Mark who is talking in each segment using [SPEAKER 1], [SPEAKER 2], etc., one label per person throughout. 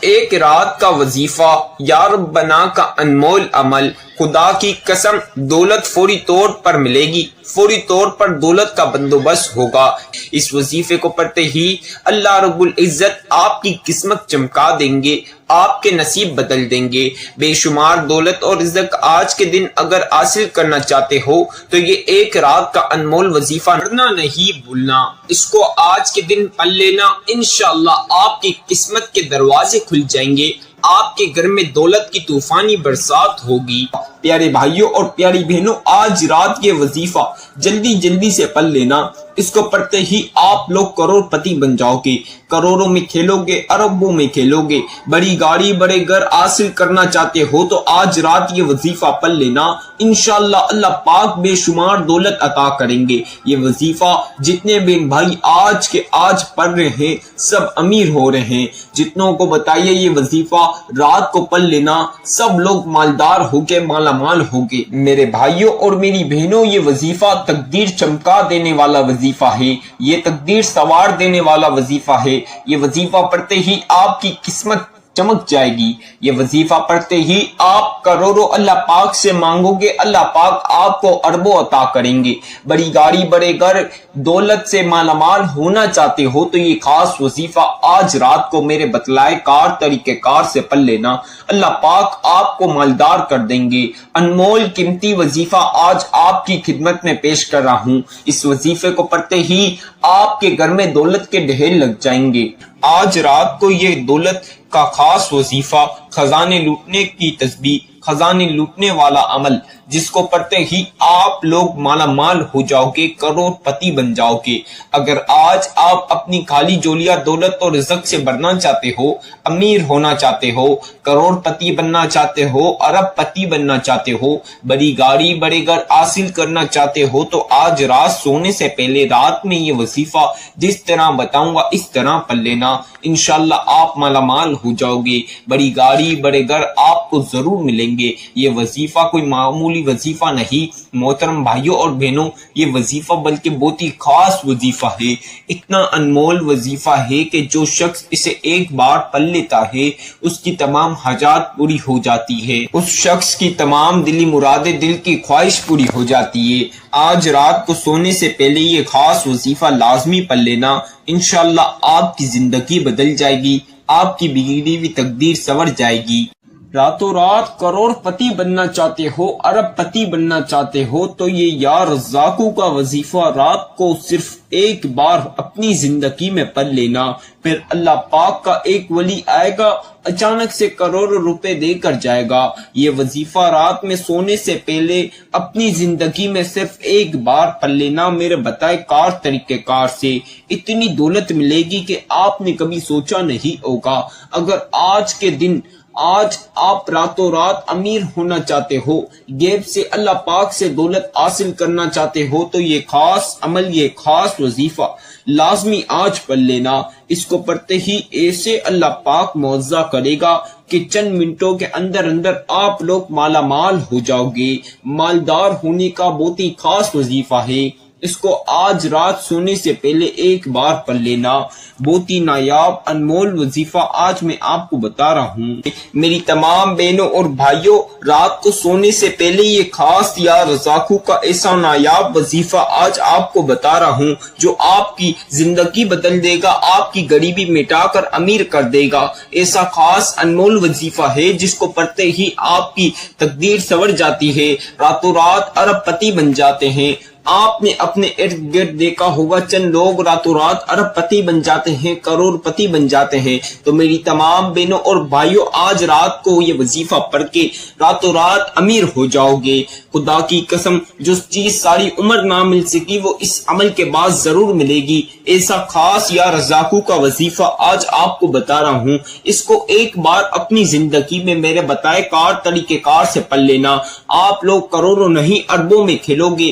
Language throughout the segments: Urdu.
[SPEAKER 1] ایک رات کا وظیفہ یا ربنا کا انمول عمل، خدا کی قسم دولت فوری طور پر ملے گی، فوری طور پر دولت کا بندوبست ہوگا۔ اس وظیفے کو پڑھتے ہی اللہ رب العزت آپ کی قسمت چمکا دیں گے، آپ کے نصیب بدل دیں گے۔ بے شمار دولت اور رزق آج کے دن اگر حاصل کرنا چاہتے ہو تو یہ ایک رات کا انمول وظیفہ پڑھنا نہیں بھولنا، اس کو آج کے دن پڑھ لینا، انشاءاللہ آپ کی قسمت کے دروازے کھل جائیں گے، آپ کے گھر میں دولت کی طوفانی برسات ہوگی۔ پیارے بھائیوں اور پیاری بہنوں، آج رات یہ وظیفہ جلدی سے پڑھ لینا، اس کو پڑھتے ہی آپ لوگ کروڑ پتی بن جاؤ گے، کروڑوں میں کھیلو گے، اربوں میں کھیلو گے۔ بڑی گاڑی بڑے گھر حاصل کرنا چاہتے ہو تو آج رات یہ وظیفہ پڑھ لینا، انشاءاللہ اللہ پاک بے شمار دولت عطا کریں گے۔ یہ وظیفہ جتنے بھی بھائی آج کے آج پڑھ رہے ہیں سب امیر ہو رہے ہیں۔ جتنوں کو بتائیے یہ وظیفہ رات کو پڑھ لینا، سب لوگ مالدار ہو کے مالا مال ہو گے۔ میرے بھائیوں اور میری بہنوں، یہ وظیفہ تقدیر چمکا دینے والا وظیفہ ہے، یہ تقدیر سوار دینے والا وظیفہ ہے۔ یہ وظیفہ پڑھتے ہی آپ کی قسمت چمک جائے گی، یہ وظیفہ پڑھتے ہی آپ کروڑوں اللہ پاک سے مانگو گے، اللہ پاک آپ کو اربوں عطا کریں گے۔ بڑی گاڑی بڑے گھر دولت سے مالا مال ہونا چاہتے ہو تو یہ خاص وظیفہ آج رات کو میرے بتلائے کار طریقہ کار سے پڑھ لینا، اللہ پاک آپ کو مالدار کر دیں گے۔ انمول قیمتی وظیفہ آج آپ کی خدمت میں پیش کر رہا ہوں، اس وظیفے کو پڑھتے ہی آپ کے گھر میں دولت کے ڈھیر لگ جائیں گے۔ آج رات کو یہ دولت کا خاص وظیفہ خزانے لوٹنے کی تسبیح، خزانے لوٹنے والا عمل، جس کو پڑھتے ہی آپ لوگ مالا مال ہو جاؤ گے، کروڑ پتی بن جاؤ گے۔ اگر آج آپ اپنی خالی جولیاں دولت اور رزق سے بھرنا چاہتے ہو، امیر ہونا چاہتے ہو، کروڑ پتی بننا چاہتے ہو، ارب پتی بننا چاہتے ہو، بڑی گاڑی بڑے گھر حاصل کرنا چاہتے ہو تو آج رات سونے سے پہلے رات میں یہ وظیفہ جس طرح بتاؤں گا اس طرح پڑھ لینا، انشاءاللہ آپ مالا مال ہو جاؤ گے، بڑی گاڑی بڑے گھر آپ کو ضرور ملیں گے۔ یہ وظیفہ کوئی معمولی وظیفہ نہیں محترم بھائیوں اور بہنوں، یہ وظیفہ بلکہ بہت ہی خاص وظیفہ ہے، اتنا انمول وظیفہ ہے کہ جو شخص اسے ایک بار پڑھ لیتا ہے اس کی تمام حاجات پوری ہو جاتی ہے، اس شخص کی تمام دلی مرادیں، دل کی خواہش پوری ہو جاتی ہے۔ آج رات کو سونے سے پہلے یہ خاص وظیفہ لازمی پڑھ لینا، انشاءاللہ آپ کی زندگی بدل جائے گی، آپ کی بگڑی ہوئی تقدیر سنور جائے گی۔ راتوں رات کروڑ پتی بننا چاہتے ہو، ارب پتی بننا چاہتے ہو تو یہ یا رزاقو کا وظیفہ رات کو صرف ایک بار اپنی زندگی میں پڑھ لینا، پھر اللہ پاک کا ایک ولی آئے گا، اچانک سے کروڑوں روپے دے کر جائے گا۔ یہ وظیفہ رات میں سونے سے پہلے اپنی زندگی میں صرف ایک بار پڑھ لینا، میرے بتائے کار طریقہ کار سے اتنی دولت ملے گی کہ آپ نے کبھی سوچا نہیں ہوگا۔ اگر آج کے دن آج آپ راتوں رات امیر ہونا چاہتے ہو، غیب سے اللہ پاک سے دولت حاصل کرنا چاہتے ہو تو یہ خاص عمل، یہ خاص وظیفہ لازمی آج پڑھ لینا۔ اس کو پڑھتے ہی ایسے اللہ پاک معجزہ کرے گا کہ چند منٹوں کے اندر اندر آپ لوگ مالا مال ہو جاؤ گے۔ مالدار ہونے کا بہت ہی خاص وظیفہ ہے، اس کو آج رات سونے سے پہلے ایک بار پڑھ لینا۔ بہت ہی نایاب انمول وظیفہ آج میں آپ کو بتا رہا ہوں۔ میری تمام بہنوں اور بھائیوں، رات کو سونے سے پہلے یہ خاص یا رزاقو کا ایسا نایاب وظیفہ آج آپ کو بتا رہا ہوں جو آپ کی زندگی بدل دے گا، آپ کی غریبی مٹا کر امیر کر دے گا۔ ایسا خاص انمول وظیفہ ہے جس کو پڑھتے ہی آپ کی تقدیر سنور جاتی ہے، راتوں رات ارب پتی بن جاتے ہیں۔ آپ نے اپنے ارد گرد دیکھا ہوگا چند لوگ راتوں رات ارب پتی بن جاتے ہیں، کروڑ پتی بن جاتے ہیں۔ تو میری تمام بہنوں اور بھائیوں، آج رات کو یہ وظیفہ پڑھ کے راتوں رات امیر ہو جاؤ گے۔ خدا کی قسم، جو چیز ساری عمر نہ مل سکی وہ اس عمل کے بعد ضرور ملے گی۔ ایسا خاص یا رزاقو کا وظیفہ آج آپ کو بتا رہا ہوں، اس کو ایک بار اپنی زندگی میں میرے بتائے کار طریقہ کار سے پڑھ لینا، آپ لوگ کروڑوں نہیں اربوں میں کھیلو گے،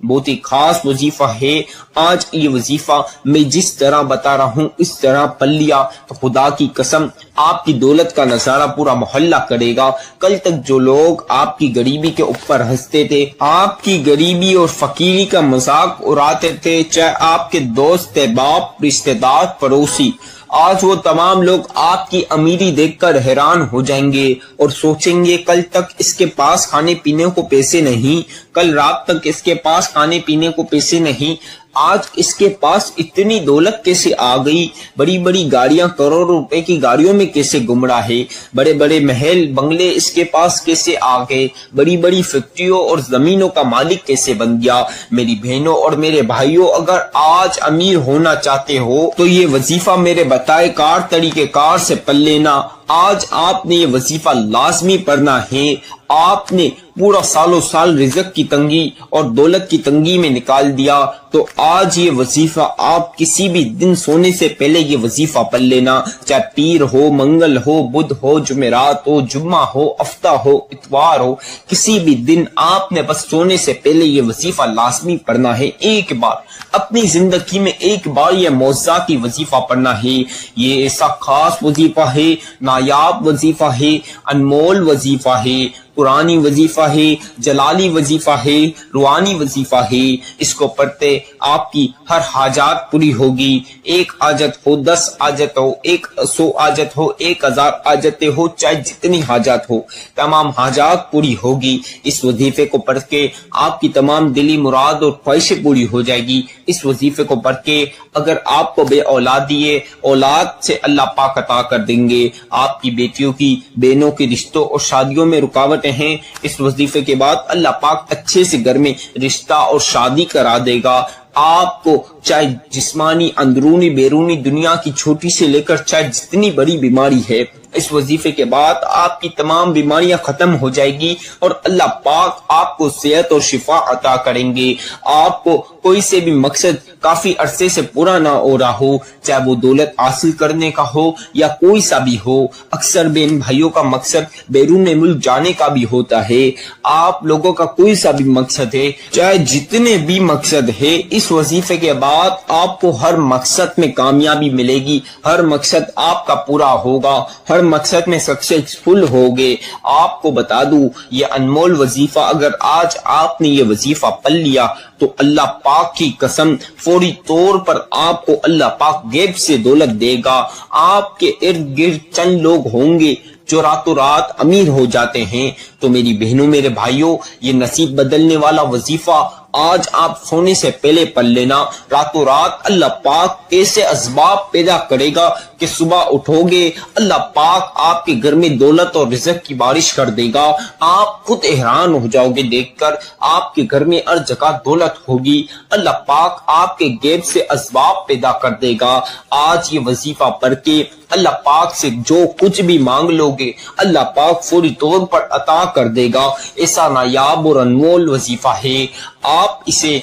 [SPEAKER 1] بہت ہی خاص وظیفہ ہے۔ آج یہ وظیفہ میں جس طرح بتا رہا ہوں اس طرح پڑھ لیا تو خدا کی قسم آپ کی دولت کا نظارہ پورا محلہ کرے گا۔ کل تک جو لوگ آپ کی غریبی کے اوپر ہنستے تھے، آپ کی غریبی اور فقیری کا مذاق اڑاتے تھے، چاہے آپ کے دوست، باپ، رشتہ دار، پڑوسی، آج وہ تمام لوگ آپ کی امیری دیکھ کر حیران ہو جائیں گے اور سوچیں گے کل تک اس کے پاس کھانے پینے کو پیسے نہیں، کل رات تک اس کے پاس کھانے پینے کو پیسے نہیں، آج اس کے پاس اتنی دولت کیسے آ گئی، بڑی بڑی گاڑیاں، کروڑ روپے کی گاڑیوں میں کیسے گھوم رہا ہے، بڑے بڑے محل بنگلے اس کے پاس کیسے آ گئے، بڑی بڑی فیکٹریوں اور زمینوں کا مالک کیسے بن گیا۔ میری بہنوں اور میرے بھائیوں، اگر آج امیر ہونا چاہتے ہو تو یہ وظیفہ میرے بتائے کار طریقے کار سے پڑھ لینا۔ آج آپ نے یہ وظیفہ لازمی پڑھنا ہے۔ آپ نے پورا سالوں سال رزق کی تنگی اور دولت کی تنگی میں نکال دیا، تو آج یہ وظیفہ آپ کسی بھی دن سونے سے پہلے یہ وظیفہ پڑھ لینا، چاہے پیر ہو، منگل ہو، بدھ ہو، جمعرات ہو، جمعہ ہو، ہفتہ ہو، اتوار ہو، کسی بھی دن آپ نے بس سونے سے پہلے یہ وظیفہ لازمی پڑھنا ہے۔ ایک بار اپنی زندگی میں ایک بار یہ معجزاتی وظیفہ پڑھنا ہے۔ یہ ایسا خاص وظیفہ ہے، نایاب وظیفہ ہے، انمول وظیفہ ہے، قرآنی وظیفہ ہے، جلالی وظیفہ ہے، روحانی وظیفہ ہے۔ اس کو پڑھتے آپ کی ہر حاجات پوری ہوگی۔ 1 حاجت ہو، 10 حاجت ہو، 100 حاجت ہو، 1000 حاجتیں ہو، چاہے جتنی حاجات ہو، تمام حاجات پوری ہوگی۔ اس وظیفے کو پڑھ کے آپ کی تمام دلی مراد اور خواہشیں پوری ہو جائے گی۔ اس وظیفے کو پڑھ کے اگر آپ کو بے اولادی ہے، اولاد سے اللہ پاک عطا کر دیں گے۔ آپ کی بیٹیوں کی، بہنوں کے رشتوں اور شادیوں میں رکاوٹیں ہیں، اس وظیفے کے بعد اللہ پاک اچھے سے گھر میں رشتہ اور شادی کرا دے گا۔ آپ کو چاہے جسمانی، اندرونی، بیرونی دنیا کی چھوٹی سے لے کر چاہے جتنی بڑی بیماری ہے، اس وظیفے کے بعد آپ کی تمام بیماریاں ختم ہو جائے گی اور اللہ پاک آپ کو صحت اور شفا عطا کریں گے۔ آپ کو کوئی سے بھی مقصد کافی عرصے سے پورا نہ ہو رہا ہو، چاہے وہ دولت حاصل کرنے کا ہو یا کوئی سا بھی ہو، اکثر بہن بھائیوں کا مقصد بیرون ملک جانے کا بھی ہوتا ہے۔ آپ لوگوں کا کوئی سا بھی مقصد ہے، چاہے جتنے بھی مقصد ہے، اس وظیفے کے بعد آپ کو ہر مقصد میں کامیابی ملے گی، ہر مقصد آپ کا پورا ہوگا، ہر مقصد میں سکسیسفل ہوگے۔ آپ کو بتا دوں یہ انمول وظیفہ اگر آج آپ نے یہ وظیفہ پڑھ لیا تو اللہ پاک کی قسم فوری طور پر آپ کو اللہ پاک غیب سے دولت دے گا۔ آپ کے ارد گرد چند لوگ ہوں گے جو راتوں رات امیر ہو جاتے ہیں، تو میری بہنوں، میرے بھائیوں، یہ نصیب بدلنے والا وظیفہ آج آپ سونے سے پہلے پڑھ لینا۔ راتوں رات اللہ پاک ایسے اسباب پیدا کرے گا کہ صبح اٹھو گے، اللہ پاک آپ کے گھر میں دولت اور رزق کی بارش کر دے گا۔ آپ خود حیران ہو جاؤ گے دیکھ کر، آپ کے گھر میں ہر جگہ دولت ہوگی۔ اللہ پاک آپ کے غیب سے اسباب پیدا کر دے گا۔ آج یہ وظیفہ پڑھ کے اللہ پاک سے جو کچھ بھی مانگ لو گے، اللہ پاک فوری طور پر عطا کر دے گا۔ ایسا نایاب اور انمول وظیفہ ہے، آپ اسے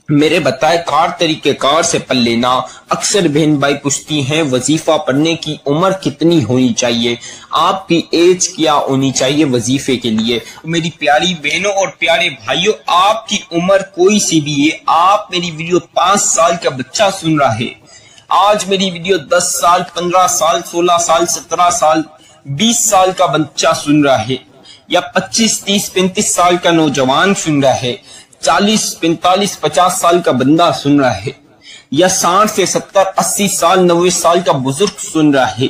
[SPEAKER 1] میرے بتائے کار طریقے کار سے پڑھ لینا۔ اکثر بہن بھائی پوچھتی ہیں وظیفہ پڑھنے کی عمر کتنی ہونی چاہیے، آپ کی ایج کیا ہونی چاہیے وظیفے کے لیے۔ میری پیاری بہنوں اور پیارے بھائیوں، آپ کی عمر کوئی سی بھی ہے، آپ میری ویڈیو 5 سال کا بچہ سن رہا ہے، آج میری ویڈیو 10 سال، 15 سال، 16 سال، 17 سال، 20 سال کا بچہ سن رہا ہے، یا 25، 30، 35 سال کا نوجوان سن رہا ہے، 40، 45، 50 سال کا بندہ سن رہا ہے، یا 60 سے 70، 80 سال، 90 سال کا بزرگ سن رہا ہے۔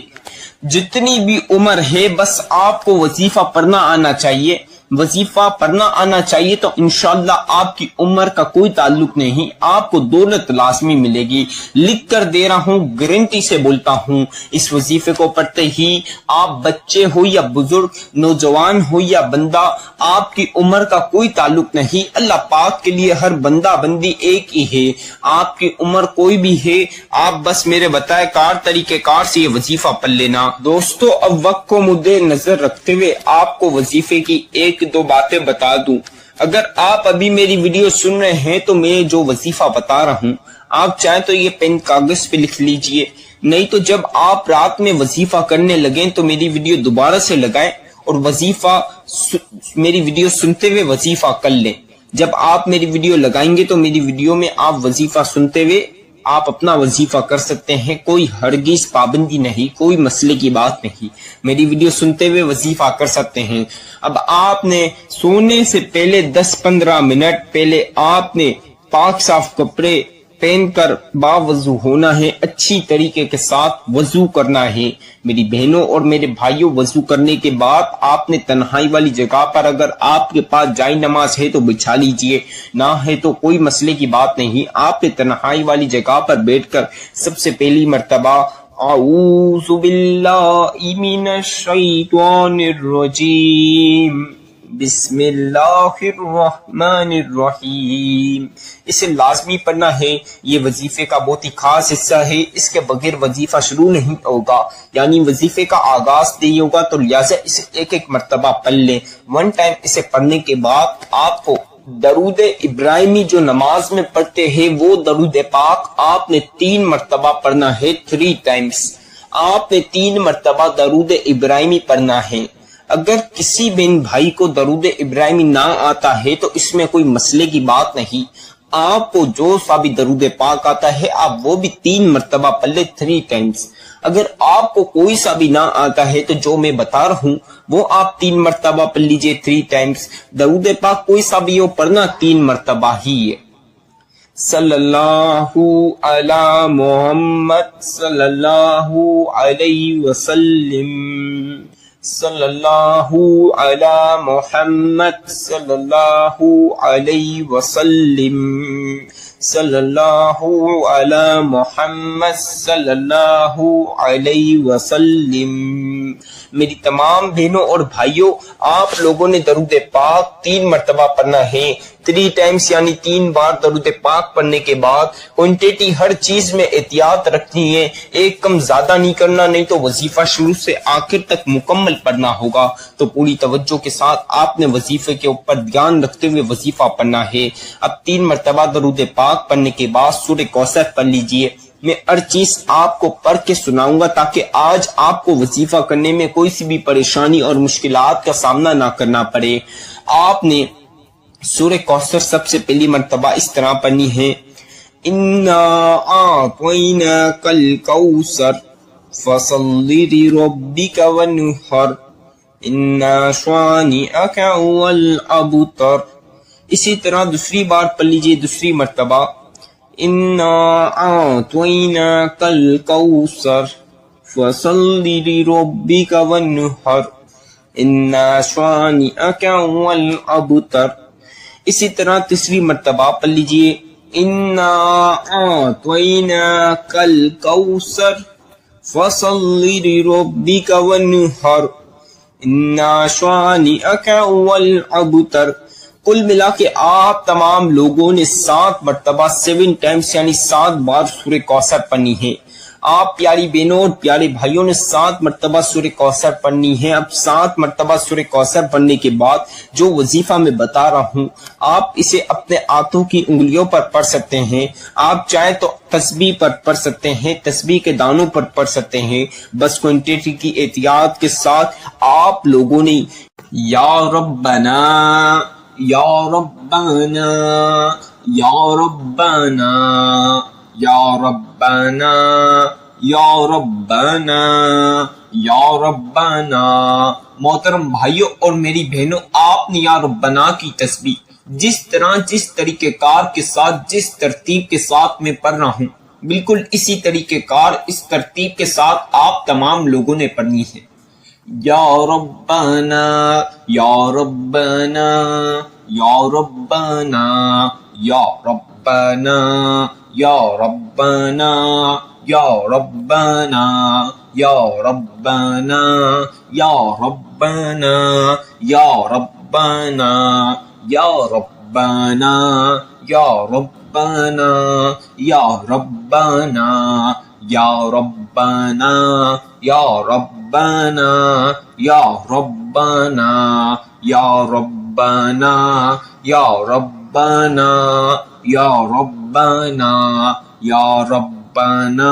[SPEAKER 1] جتنی بھی عمر ہے، بس آپ کو وظیفہ پڑھنا آنا چاہیے۔ وظیفہ پڑھنا آنا چاہیے تو انشاءاللہ آپ کی عمر کا کوئی تعلق نہیں، آپ کو دولت لازمی ملے گی۔ لکھ کر دے رہا ہوں، گارنٹی سے بولتا ہوں، اس وظیفے کو پڑھتے ہی آپ بچے ہو یا بزرگ، نوجوان ہو یا بندہ، آپ کی عمر کا کوئی تعلق نہیں۔ اللہ پاک کے لیے ہر بندہ بندی ایک ہی ہے، آپ کی عمر کوئی بھی ہے، آپ بس میرے بتائے کار طریقے کار سے یہ وظیفہ پڑھ لینا۔ دوستو، اب وقت کو مدِ نظر رکھتے ہوئے آپ کو وظیفے کی ایک دو باتیں بتا دوں۔ اگر آپ ابھی میری ویڈیو سن رہے ہیں تو میں جو وظیفہ بتا رہا ہوں، آپ چاہیں تو یہ پین کاغذ پہ لکھ لیجئے، نہیں تو جب آپ رات میں وظیفہ کرنے لگیں تو میری ویڈیو دوبارہ سے لگائیں اور میری ویڈیو سنتے ہوئے وظیفہ کر لیں۔ جب آپ میری ویڈیو لگائیں گے تو میری ویڈیو میں آپ وظیفہ سنتے ہوئے آپ اپنا وظیفہ کر سکتے ہیں، کوئی ہرگز پابندی نہیں، کوئی مسئلے کی بات نہیں، میری ویڈیو سنتے ہوئے وظیفہ کر سکتے ہیں۔ اب آپ نے سونے سے پہلے 10-15 منٹ پہلے آپ نے پاک صاف کپڑے پہن کر باوضو ہونا ہے، اچھی طریقے کے ساتھ وضو کرنا ہے۔ میری بہنوں اور میرے بھائیوں، وضو کرنے کے بعد آپ نے تنہائی والی جگہ پر اگر آپ کے پاس جائے نماز ہے تو بچھا لیجئے، نہ ہے تو کوئی مسئلے کی بات نہیں، آپ نے تنہائی والی جگہ پر بیٹھ کر سب سے پہلی مرتبہ اعوذ باللہ من الشیطان الرجیم بسم اللہ الرحمن الرحیم، اسے لازمی پڑھنا ہے۔ یہ وظیفے کا بہت ہی خاص حصہ ہے، اس کے بغیر وظیفہ شروع نہیں ہوگا، یعنی وظیفے کا آغاز نہیں ہوگا، تو لہٰذا اسے ایک ایک مرتبہ پڑھ لیں۔ ون ٹائم اسے پڑھنے کے بعد آپ کو درود ابراہیمی جو نماز میں پڑھتے ہیں وہ درود پاک آپ نے 3 مرتبہ پڑھنا ہے، 3 times آپ نے 3 مرتبہ درود ابراہیمی پڑھنا ہے۔ اگر کسی بہن بھائی کو درود ابراہیمی نہ آتا ہے تو اس میں کوئی مسئلے کی بات نہیں، آپ کو جو سا بھی درود پاک آتا ہے آپ وہ بھی 3 مرتبہ پڑھ لیں، 3 times۔ اگر آپ کو کوئی سا بھی نہ آتا ہے تو جو میں بتا رہا ہوں وہ آپ 3 مرتبہ پڑھ لیجئے، 3 times۔ درود پاک کوئی سا بھی ہو، پڑھنا 3 مرتبہ ہی ہے۔ صلی اللہ علی محمد صلی اللہ علیہ وسلم، صلی اللہ علی محمد صلی اللہ علیہ وسلم، صلی اللہ علی محمد صلی اللہ علیہ وسلم۔ میری تمام بہنوں اور بھائیوں، آپ لوگوں نے درود پاک 3 مرتبہ پڑھنا ہے، 3 times یعنی 3 بار درود پاک پڑھنے کے بعد کوانٹیٹی ہر چیز میں احتیاط رکھنی ہے، ایک کم زیادہ نہیں کرنا، نہیں تو وظیفہ شروع سے آخر تک مکمل پڑھنا ہوگا۔ تو پوری توجہ کے ساتھ آپ نے وظیفے کے اوپر دھیان رکھتے ہوئے وظیفہ پڑھنا ہے۔ اب 3 مرتبہ درود پاک پڑھنے کے بعد سورہ کوثر پڑھ لیجئے۔ میں ہر چیز آپ کو پڑھ کے سناؤں گا تاکہ آج آپ کو وظیفہ کرنے میں کوئی سی بھی پریشانی اور مشکلات کا سامنا نہ کرنا پڑے۔ آپ نے سورہ کوثر سب سے پہلی مرتبہ اس طرح پڑھنی ہے، اِنَّا أَعْطَيْنَاكَ الْكَوْثَرَ فَصَلِّ لِرَبِّكَ وَانْحَرْ إِنَّ شَانِئَكَ هُوَ الْأَبْتَرُ۔ اسی طرح دوسری بار پڑھ لیجئے، دوسری مرتبہ، اِنَّا أَعْطَيْنَاكَ الْكَوْثَرَ فَصَلِّ لِرَبِّكَ وَانْحَرْ إِنَّ شَانِئَكَ هُوَ الْأَبْتَرُ۔ اسی طرح تیسری مرتبہ پڑھ لیجئے، اِنَّا أَعْطَيْنَاكَ الْكَوْثَرَ فَصَلِّ لِرَبِّكَ وَانْحَرْ إِنَّ شَانِئَكَ هُوَ الْأَبْتَرُ۔ کل ملا کے آپ تمام لوگوں نے 7 مرتبہ 7 times یعنی 7 بار سورہ کوثر پڑھنی ہے۔ آپ پیاری بہنوں اور پیارے بھائیوں نے 7 مرتبہ سورہ کوثر پڑھنی ہے۔ اب 7 مرتبہ سورہ کوثر پڑھنے کے بعد جو وظیفہ میں بتا رہا ہوں آپ اسے اپنے ہاتھوں کی انگلیوں پر پڑھ سکتے ہیں، آپ چاہیں تو تسبیح پر پڑھ سکتے ہیں، تسبیح کے دانوں پر پڑھ سکتے ہیں، بس کوانٹیٹی کی احتیاط کے ساتھ آپ لوگوں نے یا ربنا یا ربنا یا ربنا یا ربنا یا ربنا یا ربنا۔ محترم بھائیوں اور میری بہنوں، آپ نے یا ربنا کی تسبیح جس طرح جس طریقہ کار کے ساتھ جس ترتیب کے ساتھ میں پڑھ رہا ہوں بالکل اسی طریقہ کار اس ترتیب کے ساتھ آپ تمام لوگوں نے پڑھنی ہے۔ یا ربنا یا ربنا یا ربنا یا ربنا یا ربنا یا ربنا یا ربنا یا ربنا یا ربنا یا ربنا یا ربنا یا ربنا یا ربنا یا ربنا یا ربنا یا ربنا یا ربنا یا ربنا یا ربنا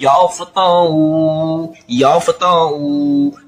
[SPEAKER 1] یا فتاؤ یا فتاؤ۔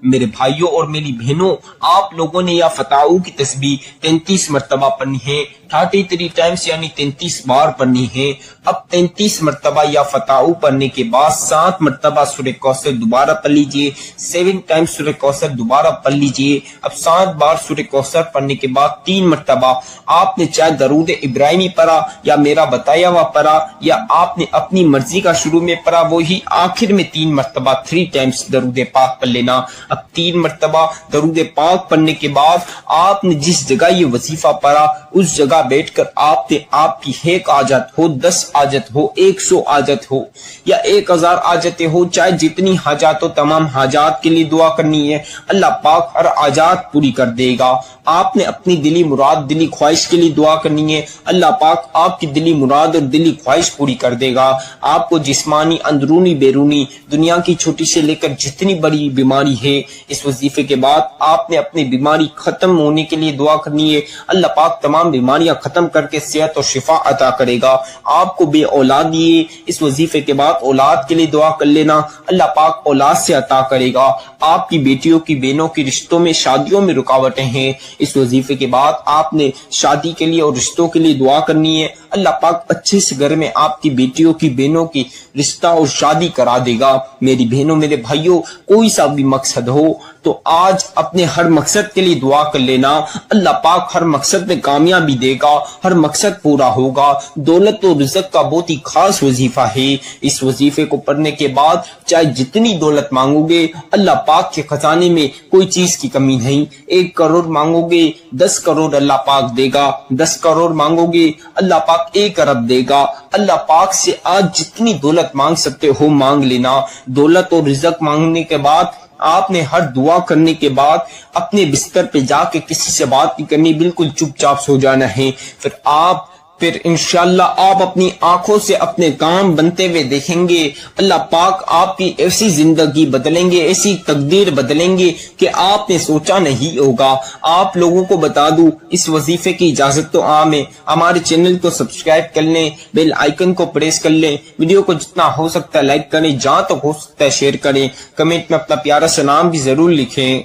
[SPEAKER 1] میرے بھائیوں اور میری بہنوں، آپ لوگوں نے یا فتاؤ کی تسبیح 33 مرتبہ پڑھنی ہے، 33 ٹائمز یعنی 33 بار پڑھنی ہے۔ اب 33 مرتبہ یا فتاؤ پڑھنے کے بعد 7 مرتبہ سورہ کوثر دوبارہ پڑھ لیجئے، 7 ٹائمز سورہ کوثر دوبارہ پڑھ لیجئے۔ اب 7 بار سورہ کوثر پڑھنے کے بعد 3 مرتبہ آپ نے چاہے درود ابراہیمی پڑھا یا میرا بتایا ہوا پڑھا یا آپ نے اپنی مرضی کا شروع میں پڑھا، وہی آخر میں 3 مرتبہ 3 ٹائمز درود پاک پڑھ لینا۔ اب 3 مرتبہ درود پاک پڑھنے کے بعد آپ نے جس جگہ یہ وظیفہ پڑھا اس جگہ بیٹھ کر آپ نے آپ کی 1 حاجت ہو، 10 حاجت ہو، 100 حاجت ہو یا 1000 حاجتیں ہو، چاہے جتنی حاجات ہو، تمام حاجات کے لیے دعا کرنی ہے۔ اللہ پاک ہر حاجات پوری کر دے گا۔ آپ نے اپنی دلی مراد، دلی خواہش کے لیے دعا کرنی ہے، اللہ پاک آپ کی دلی مراد اور دلی خواہش پوری کر دے گا۔ آپ کو جسمانی، اندرونی، بیرونی، دنیا کی چھوٹی سے لے کر جتنی بڑی بیماری ہے، اس وظیفے کے بعد آپ نے اپنی بیماری ختم ہونے کے لیے دعا کرنی ہے، اللہ پاک تمام بیماریاں ختم کر کے صحت اور شفا عطا کرے گا۔ آپ کو بے اولاد دیے، اس وظیفے کے بعد اولاد کے لیے دعا کر لینا، اللہ پاک اولاد سے عطا کرے گا۔ آپ کی بیٹیوں کی، بہنوں کی رشتوں میں، شادیوں میں رکاوٹیں ہیں، اس وظیفے کے بعد آپ نے شادی کے لیے اور رشتوں کے لیے دعا کرنی ہے، اللہ پاک اچھے سے گھر میں آپ کی بیٹیوں کی، بہنوں کی رشتہ اور شادی کرا دے گا۔ میری بہنوں، میرے بھائیوں، کوئی سا بھی مقصد ہو تو آج اپنے ہر مقصد کے لیے دعا کر لینا، اللہ پاک ہر مقصد میں کامیابی دے گا، ہر مقصد پورا ہوگا۔ دولت و رزق کا بہت ہی خاص وظیفہ ہے، اس وظیفے کو پڑھنے کے بعد چاہے جتنی دولت مانگو گے، اللہ پاک کے خزانے میں کوئی چیز کی کمی نہیں۔ 1 کروڑ مانگو گے 10 کروڑ اللہ پاک دے گا، 10 کروڑ مانگو گے اللہ پاک 1 ارب دے گا۔ اللہ پاک سے آج جتنی دولت مانگ سکتے ہو مانگ لینا۔ دولت اور رزق مانگنے کے بعد آپ نے ہر دعا کرنے کے بعد اپنے بستر پہ جا کے کسی سے بات نہیں کرنی، بالکل چپ چاپ سو جانا ہے۔ پھر انشاءاللہ آپ اپنی آنکھوں سے اپنے کام بنتے ہوئے دیکھیں گے، اللہ پاک آپ کی ایسی زندگی بدلیں گے، ایسی تقدیر بدلیں گے کہ آپ نے سوچا نہیں ہوگا۔ آپ لوگوں کو بتا دوں، اس وظیفے کی اجازت تو عام ہے، ہمارے چینل کو سبسکرائب کر لیں، بیل آئیکن کو پریس کر لیں، ویڈیو کو جتنا ہو سکتا ہے لائک کریں، جہاں تک ہو سکتا ہے شیئر کریں، کمنٹ میں اپنا پیارا سا نام بھی ضرور لکھیں۔